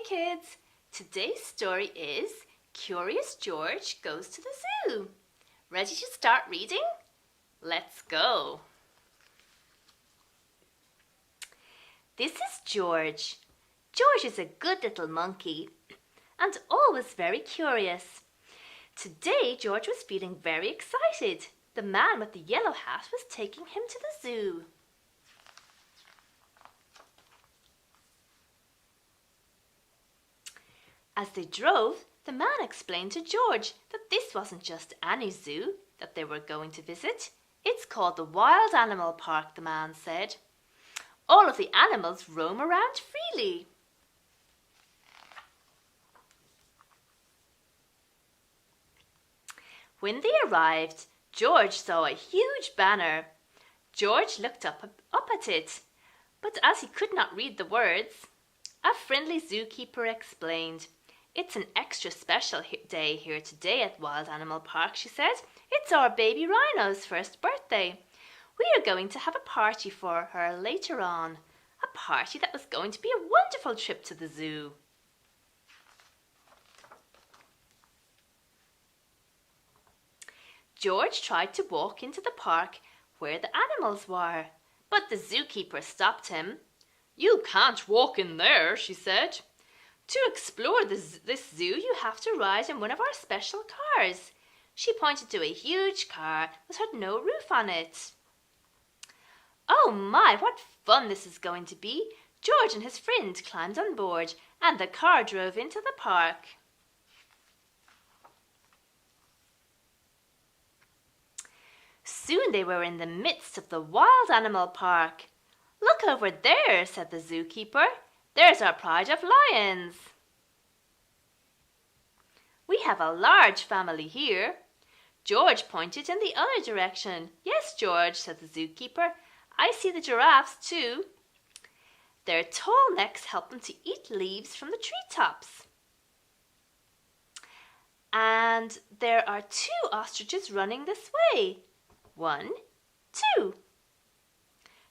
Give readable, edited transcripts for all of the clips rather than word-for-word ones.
kids! Today's story is Curious George Goes to the Zoo. Ready to start reading? Let's go! This is George. George is a good little monkey and always very curious. Today George was feeling very excited. The man with the yellow hat was taking him to the zoo. As they drove, the man explained to George that this wasn't just any zoo that they were going to visit. It's called the Wild Animal Park, the man said. All of the animals roam around freely. When they arrived, George saw a huge banner. George looked up at it, but as he could not read the words, a friendly zookeeper explained. It's an extra special day here today at Wild Animal Park, she said. It's our baby rhino's first birthday. We are going to have a party for her later on. A party that was going to be a wonderful trip to the zoo. George tried to walk into the park where the animals were, but the zookeeper stopped him. You can't walk in there, she said. To explore this zoo, you have to ride in one of our special cars. She pointed to a huge car that had no roof on it. Oh my, what fun this is going to be! George and his friend climbed on board and the car drove into the park. Soon they were in the midst of the Wild Animal Park. Look over there, said the zookeeper. There's our pride of lions. We have a large family here. George pointed in the other direction. Yes, George, said the zookeeper. I see the giraffes too. Their tall necks help them to eat leaves from the treetops. And there are 2 ostriches running this way. 1, 2.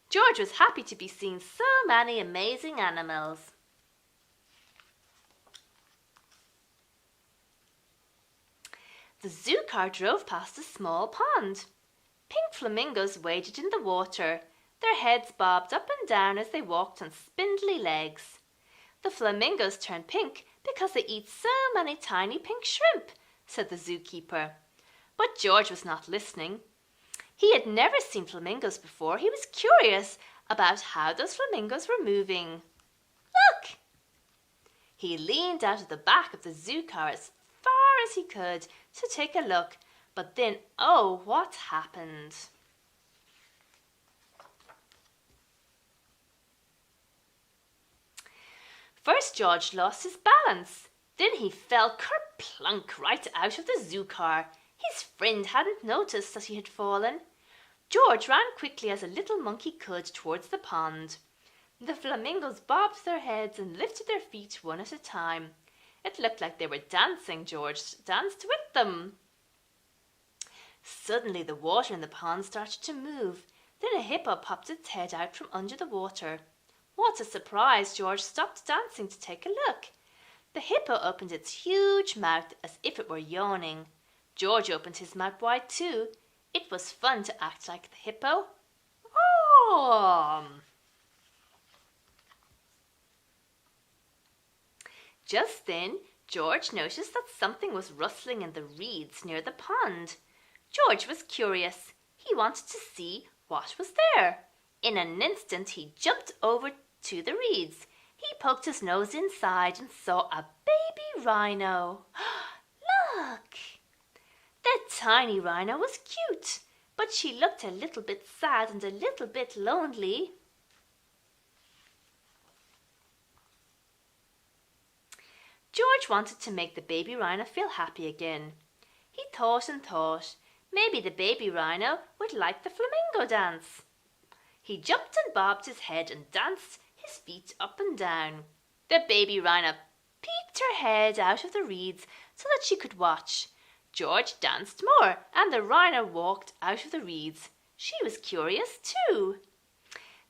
George was happy to be seeing so many amazing animals. The zoo car drove past a small pond. Pink flamingos waded in the water. Their heads bobbed up and down as they walked on spindly legs. The flamingos turn pink because they eat so many tiny pink shrimp, said the zookeeper. But George was not listening. He had never seen flamingos before. He was curious about how those flamingos were moving. Look! He leaned out of the back of the zoo car as far as he could to take a look, but then, oh, what happened? First, George lost his balance. Then he fell kerplunk right out of the zoo car. His friend hadn't noticed that he had fallen. George ran quickly as a little monkey could towards the pond. The flamingos bobbed their heads and lifted their feet one at a time. It looked like they were dancing. George danced with them. Suddenly the water in the pond started to move. Then a hippo popped its head out from under the water. What a surprise! George stopped dancing to take a look. The hippo opened its huge mouth as if it were yawning. George opened his mouth wide too. It was fun to act like the hippo. Oh! Just then, George noticed that something was rustling in the reeds near the pond. George was curious. He wanted to see what was there. In an instant, he jumped over to the reeds. He poked his nose inside and saw a baby rhino. Look! The tiny rhino was cute, but she looked a little bit sad and a little bit lonely. George wanted to make the baby rhino feel happy again. He thought and thought, maybe the baby rhino would like the flamingo dance. He jumped and bobbed his head and danced his feet up and down. The baby rhino peeked her head out of the reeds so that she could watch. George danced more, and the rhino walked out of the reeds. She was curious too.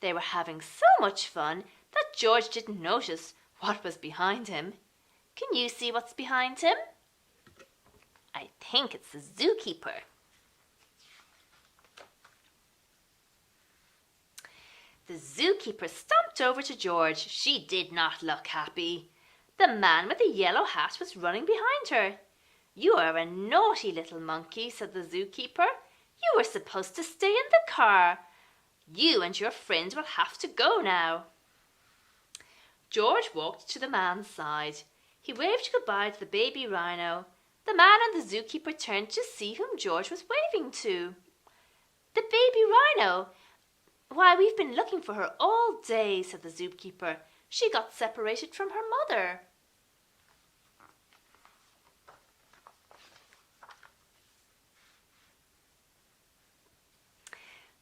They were having so much fun that George didn't notice what was behind him. Can you see what's behind him? I think it's the zookeeper. The zookeeper stomped over to George. She did not look happy. The man with the yellow hat was running behind her. "You are a naughty little monkey," said the zookeeper. "You were supposed to stay in the car. You and your friends will have to go now." George walked to the man's side. He waved goodbye to the baby rhino. The man and the zookeeper turned to see whom George was waving to. "The baby rhino! Why, we've been looking for her all day," said the zookeeper. "She got separated from her mother."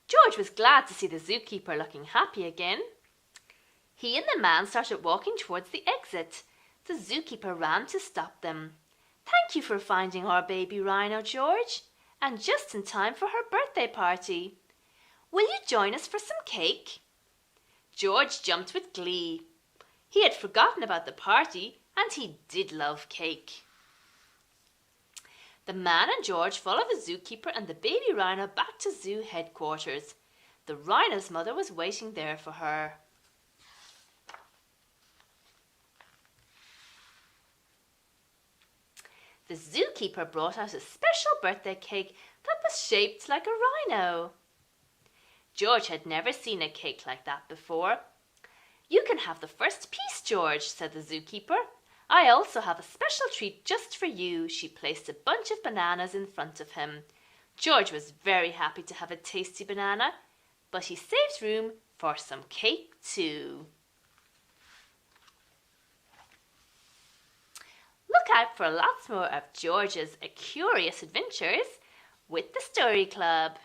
George was glad to see the zookeeper looking happy again. He and the man started walking towards the exit. The zookeeper ran to stop them. "Thank you for finding our baby rhino, George, and just in time for her birthday party. Will you join us for some cake?" George jumped with glee. He had forgotten about the party, and he did love cake. The man and George followed the zookeeper and the baby rhino back to zoo headquarters. The rhino's mother was waiting there for her. The zookeeper brought out a special birthday cake that was shaped like a rhino. George had never seen a cake like that before. "You can have the first piece, George," said the zookeeper. "I also have a special treat just for you." She placed a bunch of bananas in front of him. George was very happy to have a tasty banana, but he saved room for some cake too. Look out for lots more of George's curious adventures with the Story Club.